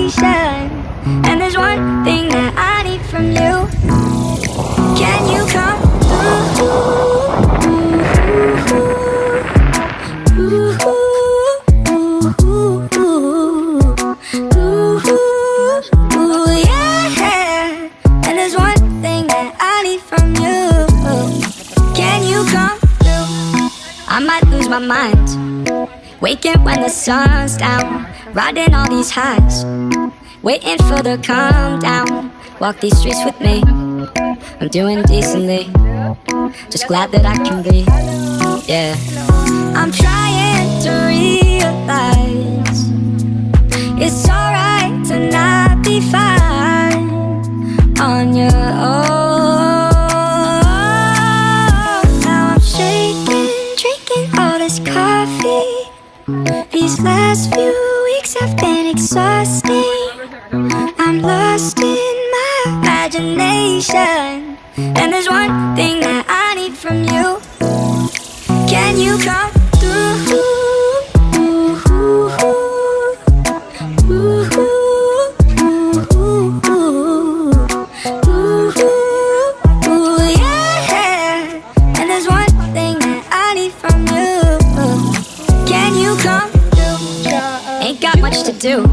imagination. And there's one thing that I need from you. Can you come through? Yeah. And there's one thing that I need from you. Can you come through? I might lose my mind, waking when the sun's down, riding all these highs, waiting for the calm down. Walk these streets with me, I'm doing decently, just glad that I can breathe. Yeah, I'm trying to realize it's alright to not be fine on your own. Now I'm shaking, drinking all this coffee. These last few weeks have been exhausting. I'm lost in my imagination. And there's one thing that I need from you. Can you come through? Yeah. And there's one thing that I need from you. Can you come through? Ain't got much to do.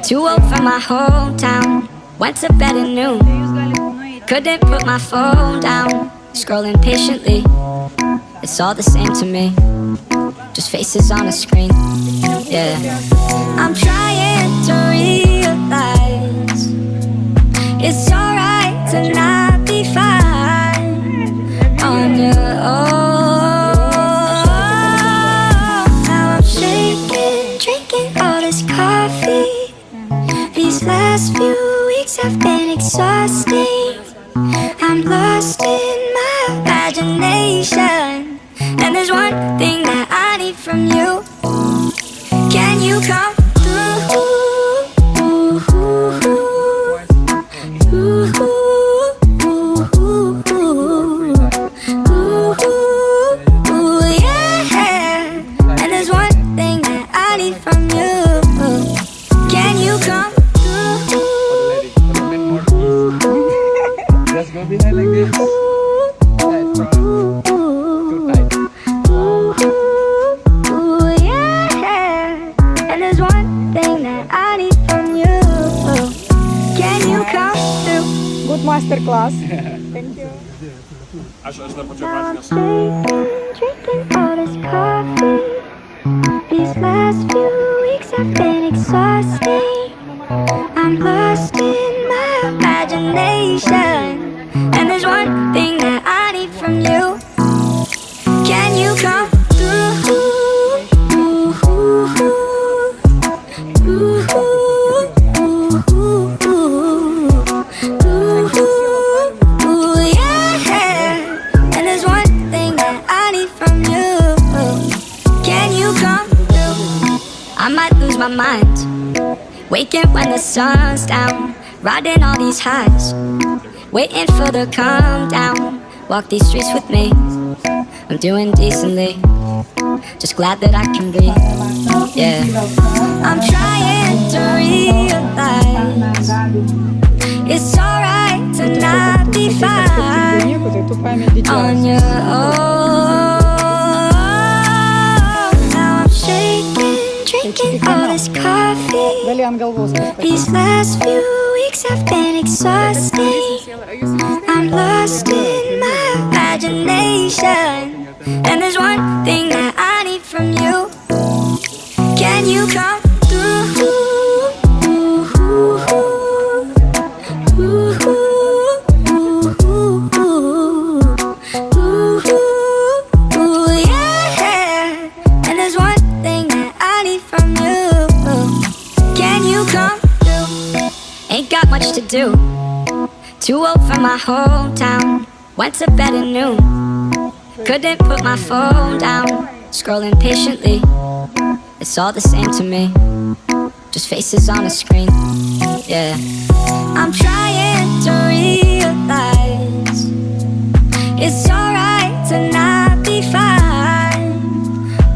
Too old for my hometown. Went to bed at noon. Couldn't put my phone down. Scrolling patiently. It's all the same to me. Just faces on a screen. Yeah. I'm trying to realize it's alright to not be fine on your own. Now I'm shaking, drinking all this coffee. These last few weeks have been exhausting. I'm lost in my imagination. And there's one thing that I need from you. Can you come through? Yeah. And there's one thing that I need from you. Can you come through? Just go behind like this. Too tight. Yeah. And there's one thing that I need from you. Can you come through? Good master class. Thank you. Now I'm shaking, drinking all this coffee. These last few weeks have been exhausting. I'm lost in my imagination. And there's one thing that I need from you. Can you come through? Yeah. And there's one thing that I need from you. Can you come through? I might lose my mind, waking when the sun's down, riding all these highs, waiting for the calm down. Walk these streets with me, I'm doing decently, just glad that I can breathe. Yeah, I'm trying to realize it's alright to not be fine on your own. Now I'm shaking, drinking all this coffee. These last few weeks have been exhausting. I'm lost in my imagination. And there's one thing that I need from you. Can you come through? Yeah. And there's one thing that I need from you. Can you come through? Ain't got much to do. Too old for my hometown. Went to bed at noon. Couldn't put my phone down. Scrolling patiently. It's all the same to me. Just faces on a screen. Yeah. I'm trying to realize it's alright to not be fine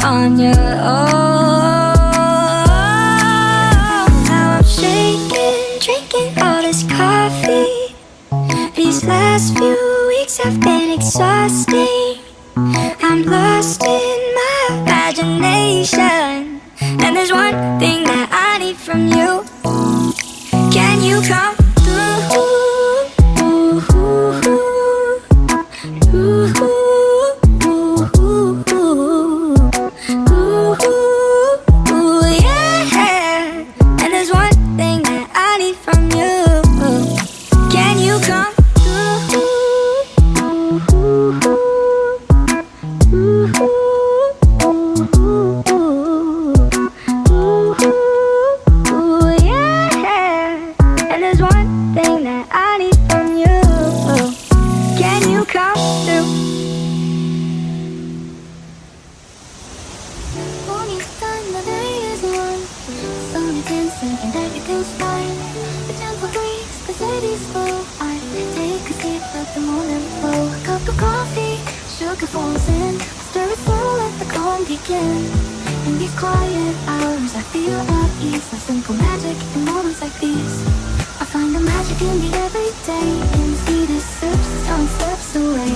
on your own. Now I'm shaking. exhausting. I'm lost in my imagination, and there's one thing that I need from you. Can you come through? Yeah. And there's one thing that I need from you. Can you come through? Yeah. And there's one thing that I need from you. Can you come through? Morning sun, the day is warm. Sun is dancing and everything's fine. The gentle breeze, the city's full. I take a sip of the morning flow. A cup of coffee, sugar falls in. Stir it slow, let the calm begin. In these quiet hours, I feel at ease. A simple magic in moments like these. I find the magic in the everyday. In the sweetest sips, the sun steps away.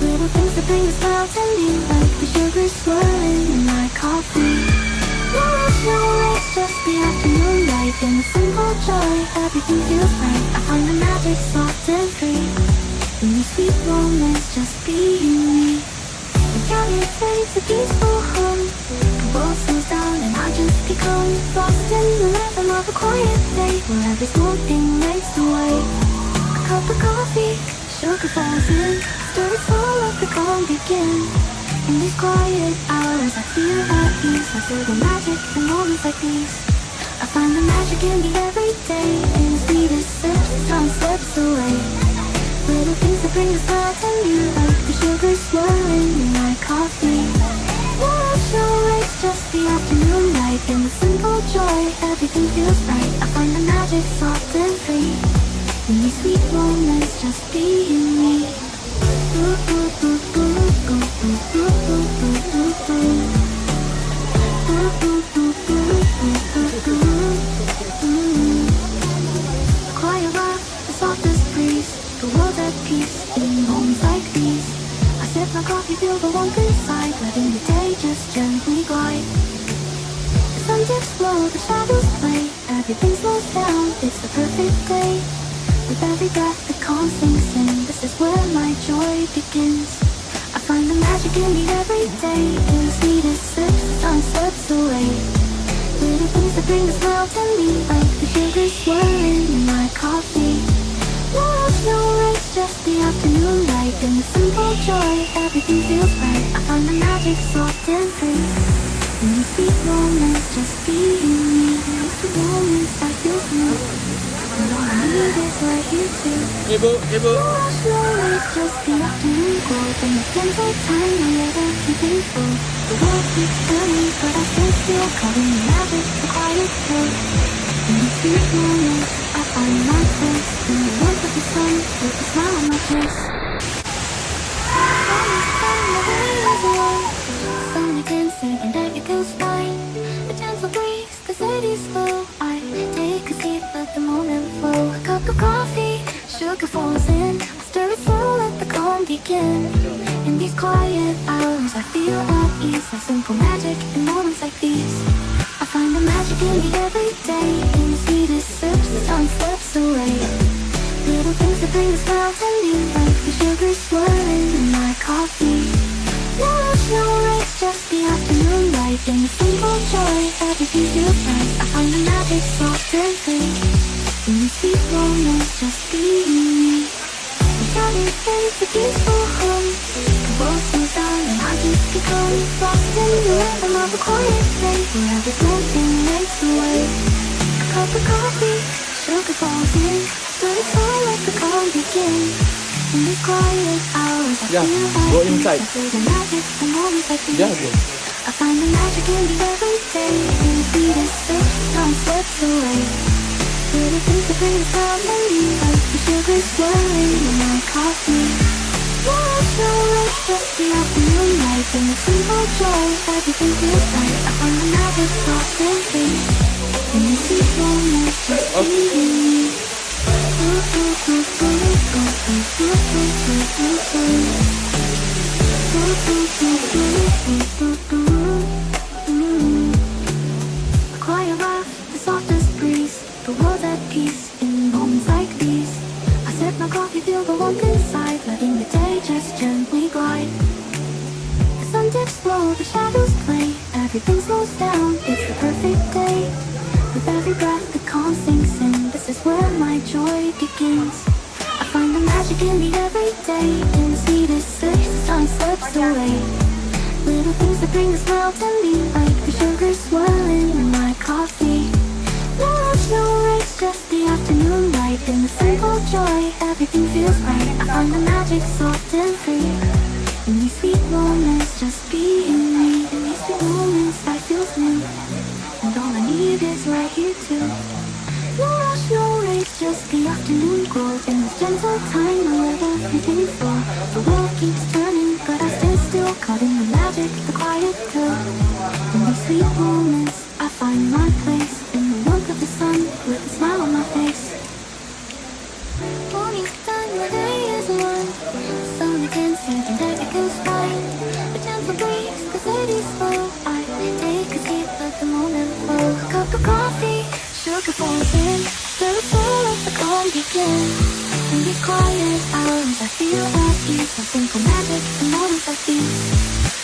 Little things that bring a smile to me, like the sugar swirling in my coffee. No rush, no race, just the afternoon light. In the simple joy, everything feels right. I find the magic soft and free. In these sweet moments, just being me. The county fades a peaceful hum. The world slows down and I just become lost in the rhythm of a quiet day, where every small thing makes the way. A cup of coffee, sugar falls in. Stir it slow, let the calm begin. In these quiet hours, I feel at ease. I feel the magic in moments like these. I find the magic in the everyday. In the sweetest sips, the sun slips away. Little things that bring a smile to me, like the sugar swirling in my coffee. No rush, no race, just the afternoon light. In the simple joy, everything feels right. I find the magic soft and free. In these sweet moments, just being me. The quiet laugh, the softest breeze, the world at peace in moments like these. I sip my coffee, feel the warmth inside, letting the day just gently glide. The sun dips low, the shadows play, everything slows down, it's the perfect day. With every breath the calm sinks in, this is where my joy begins. I find the magic in the everyday. In the sweetest sips, the sun slips away. Little things that bring a smile to me, like the sugar swirling in my coffee. No rush, no race, just the afternoon light. In the simple joy, everything feels right. I find the magic soft and free. In these sweet moments, just being me. In these sweet moments, I feel free. And all I need is right here too. Ibu. No rush, no race, just the afternoon glow. In the gentle time, I never can faithful. The world keeps turning, but I still feel caught in the magic, the quiet flow. In these sweet moments, I find my place. In the warmth of the sun, with a smile on my face. The day is warm, sun is dancing and everything's fine. A gentle breeze, the city's slow. I take a sip of the morning flow. A cup of coffee, sugar falls in. Stir it slow, let the calm begin. In these quiet hours, I feel at ease. A simple magic in moments like these. I find the magic in the everyday. In the sweetest sips, the sun slips away. Little things that bring a smile to me, like the sugar swirling in my coffee. No rush, no race, just the afternoon light. In the simple joy, everything feels right. I find the magic soft and free. In these sweet moments, just being me. The county fades a peaceful hum. The world slows down and I just become lost in the rhythm of a quiet day, where every small thing makes the way. A cup of coffee, sugar falls in. Stir it slow, let the calm begin. In these quiet hours, I Yeah, feel go at inside. peace. I feel the magic in moments like these. Yeah, bro. I find the magic in the everyday. In the sweetest sips, the sun slips away. Little things that bring a smile to me, like the sugar swirling in my coffee. No rush, no race, just the afternoon light. In the simple joy, everything feels right. I find the magic soft and free. In the sweet moments, just being me. Quiet laugh, the softest breeze, the world's at peace in moments like these. I sip my coffee, feel the warmth inside, letting the day just gently glide. The sun dips low, the shadows play, everything slows down, it's the perfect day. With every breath the calm sinks in, this is where my joy begins. I find the magic in the everyday, in the sweetest sips, the sun slips away. Little things that bring a smile to me, like the sugar swirling in my coffee. No rush, no race, just the afternoon light. In the simple joy, everything feels right. I find the magic soft and free. In these sweet moments, just being me. In these sweet moments, I feel new. And all I need is right here too. No rush, no race, just the afternoon glow. In this gentle time, I let everything flow. The world keeps turning, but I stand still, caught in the magic, the quiet thrill. In these sweet moments, I find my place. In the warmth of the sun, with a smile on my face. Morning's done, the day is won. Sun again, sinking that it goes by. A gentle breeze, the city's slow. I take a seat, let the moment flow. A cup of coffee, sugar falls in. The soul of the calm begin. In these quiet hours, I feel at ease. I think of magic in moments like these.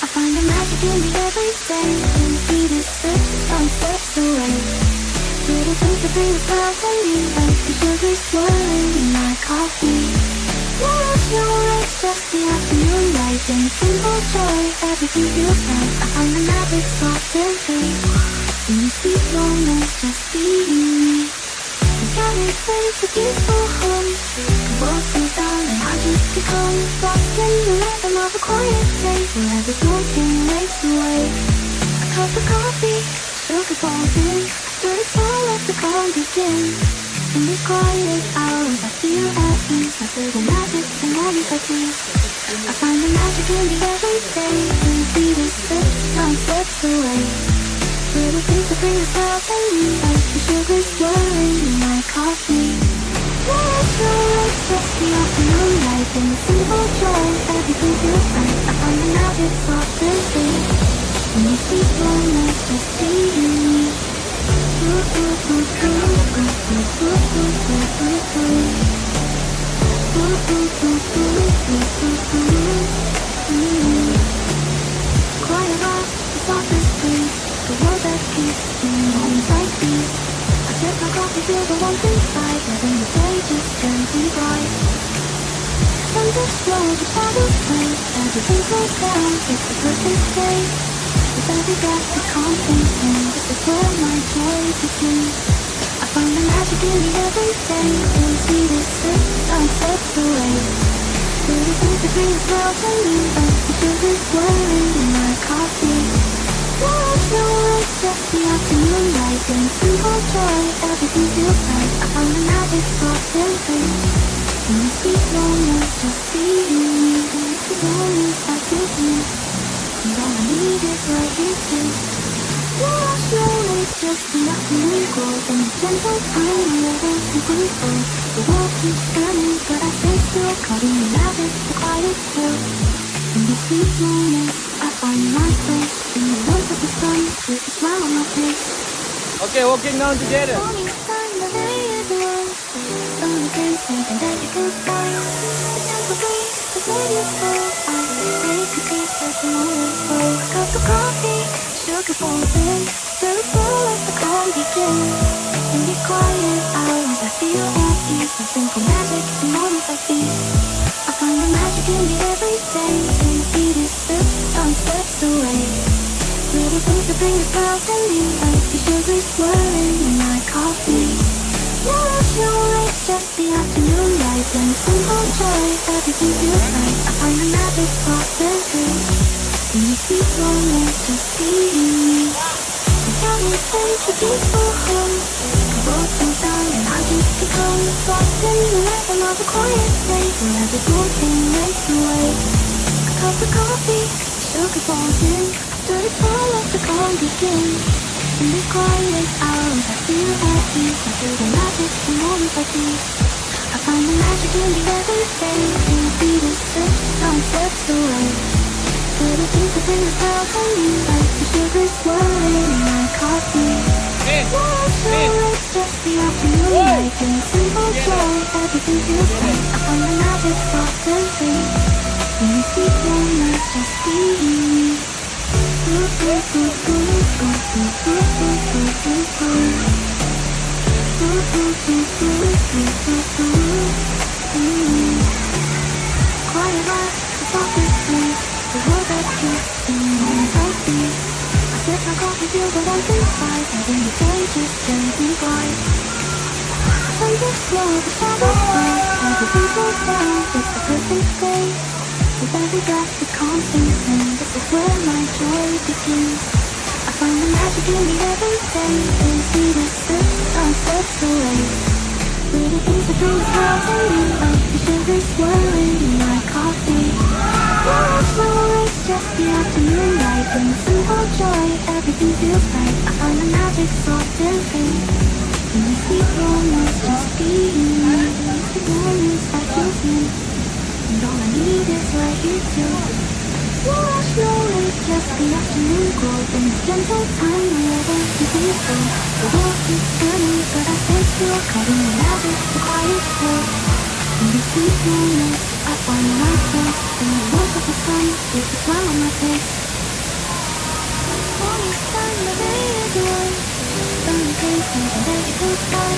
I find the magic in the everyday. In the sweetest sips, the sun slips away. Little things that bring a smile to me, like the sugar swirling in my coffee. No rush, no race, just the afternoon light. In the simple joy, everything feels right. I find the magic soft and free. In these sweet moments, just being me. We got a place, a peaceful home. The world slows down and I just become lost in the rhythm of a quiet day, where every broken wakes away. A cup of coffee, sugar falls in. Stir the soul, let the calm begin. In these quiet hours, I feel at ease. I feel the magic in moments like these. I find the magic in the everyday. In the sweetest sips, the sun slips away. Little things that bring a smile to me, like the sugar swirling in my coffee. No rush, no race, just the afternoon light. In the simple joy, everything feels right. I find the magic soft and free. In these sweet moments, just being me. Quiet off, the softest breeze, the world's at peace in moments like these. I sip my coffee, feel the warmth inside, letting the day just gently glide. Sun dips slow, the shadows play, everything slows down, it's the perfect day. With every breath, the calm sinks in, this is where my joy begins. I find the magic in the everyday, in the sweetest sips, the sun slips away. Little things that bring a smile to me, like the sugar swirling in my coffee. No rush, no race, just the afternoon light. In the simple joy, everything feels right. I find the magic soft and free. In the sweet moments, just being me. In the sweet moments, I feel new. And all I need is right here too. No rush, no race, just the afternoon glow. In the gentle time, I let everything flow. The world keeps turning, but I stay still, caught in the magic, the quiet thrill. In these sweet moments, I find my place. In the warmth of the sun, with a smile on my face. Okay, walking down together. Morning's done, the day is won. Sun again, sinking that it goes by. The gentle breeze, the city's full. I take a seat, let the moment flow. A cup of coffee, sugar falls in. Stir the soul, let the calm begin. In these quiet hours, I feel at ease. I think of magic in moments like these. I find the magic in the everyday. In the sweetest sips, the sun slips away. Little things that bring a smile to me, like the sugar swirling in my coffee. No rush, no race, just the afternoon light. In the simple joy, everything feels right. I find the magic soft and free. In these sweet moments, just being me. We got a place, a peaceful home. The world slows down and I just become lost in the rhythm of a quiet day, where every broken wakes away. A cup of coffee, sugar falls in. Stir the soul, let the calm begin. In these quiet hours, I feel at peace. I feel the magic in moments like these. I find the magic in the everyday. And the sweetest sips, some steps away. Little things that bring a smile to me, like the sugar swirling in my coffee. It's just the afternoon light and the simple joy. Everything feels right. I find the magic soft and free. And the sweet moments just being me. Quiet life, the softest place. The world that keeps in moments like these. I sip my coffee, feel the warmth inside, and then the day just gently glides. Sun gets slow, the shadows fade, everything slows down, it's the perfect day. With every breath that calms things in, this is where my joy begins. I find the magic in the everyday, and the sweetest sips, some steps away. Little things that bring a smile to me, like the sugar swirling in my coffee. No, it's just the afternoon light and the simple joy. Everything feels right. I find the magic soft and free. And the sweet moments just being me. The moments that feels me. And all I need is right here too. No rush, no late, just the afternoon glow. In the gentle time where everything feels so. The world keeps turning, but I stay still. Caught in the magic, the quiet flow. In the sweet moments, I find my place. In the warmth of the sun, with a smile on my face. Morning sun, the day is warm. Sunny days, and the magical sky.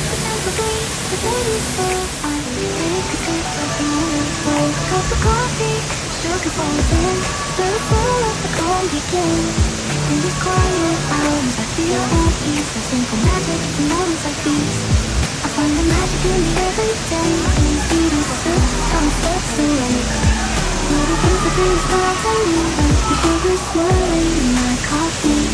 The gentle breeze, the baby's full. I take a sip of the morning flow. Cup of coffee, sugar falls in. Let the flow of the calm begin. In these quiet hours, I feel at ease. The simple magic in moments like these. I find the magic in the everyday. In the sweetest sips, some steps away. Little things that bring a smile to me, like the sugar swirling in my coffee.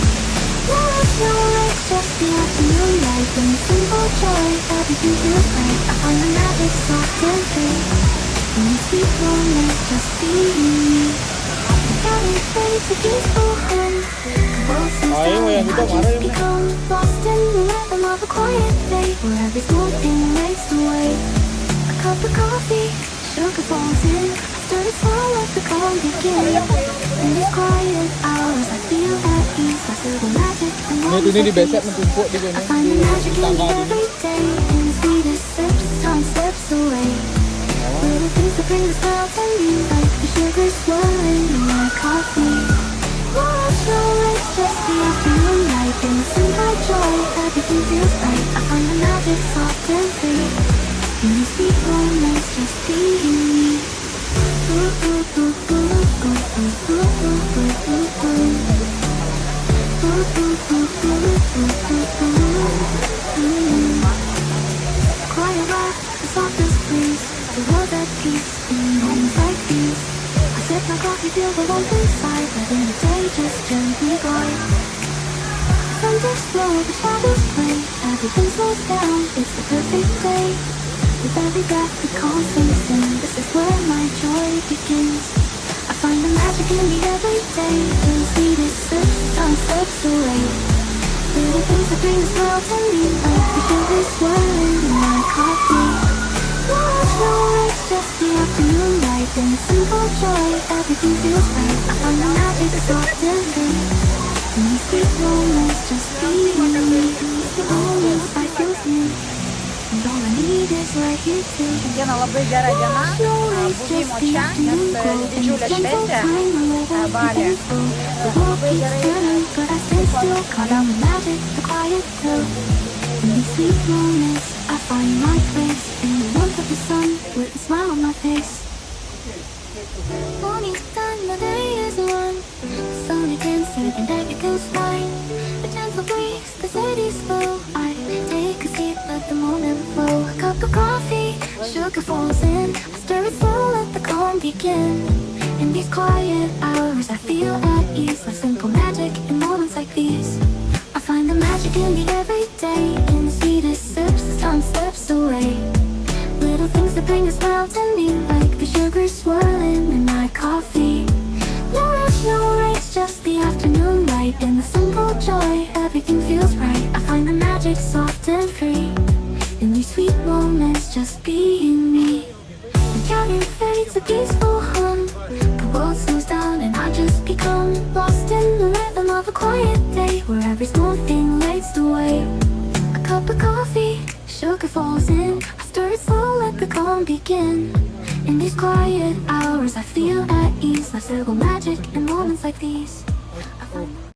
No rush, no late, just the afternoon light and the simple joy. Everything feels right. I find the magic soft and free. And the sweet moments just being me. The valley fades a peaceful hum. Just become lost in the rhythm of a quiet day, where every small thing makes the way. A cup of coffee, sugar falls in. After the fall of the calm begin. In these quiet hours, I feel at ease. I feel the magic and moments Ini like dibesek these. mentumpuk di I sini find the di magic in tangga the ini. everyday. In the sweetest sips, some steps away. Little things that bring a smile to me, like the sugar swirling in my coffee. No rush, no late, just the afternoon light and the simple joy. Everything feels right. I find the magic soft and free. In these sweet moments, just being me. Quiet life, the softest breeze. The world at peace in moments like these. I sip my coffee, feel the warmth inside, letting the day just gently glide. Sun gets slow, the shadows play. Everything slows down, it's the perfect day. With every breath that calls things in, this is where my joy begins. I find the magic in the everyday. In the sweetest sips, some steps away. Little things that bring a smile to me, like the sugar swirling in my coffee. No rush, no late, just the afternoon light and the simple joy. Everything feels right. I find the magic soft and free. In these sweet moments, just being me. The moments I feel me. And all I need is right here too. Šiandieną labai gera diena, buvimo čia, nes didžiulė šventė Balyje. Labai gerai. In these sweet moments, I find my place. In the warmth of the sun, with a smile on my face. Morning's done, the day is won. The sun against it and everything feels fine. The gentle breeze, the city's full. I take a seat, let the moment flow. A cup of coffee, sugar falls in. I stir it slow, let the calm begin. In these quiet hours, I feel at ease. Like simple magic in moments like these. I find the magic in the everyday. In the sweetest sips, the sun steps away. Little things that bring a smile to me, like the sugar swirling in my coffee. No rush, no race, just the afternoon light and the simple joy. Everything feels right. I find the magic soft and free. In these sweet moments, just be It's a peaceful hum. The world slows down and I just become lost in the rhythm of a quiet day where every small thing lights the way. A cup of coffee, sugar falls in. I stir it slow, let the calm begin. In these quiet hours I feel at ease. Life's little magic in moments like these.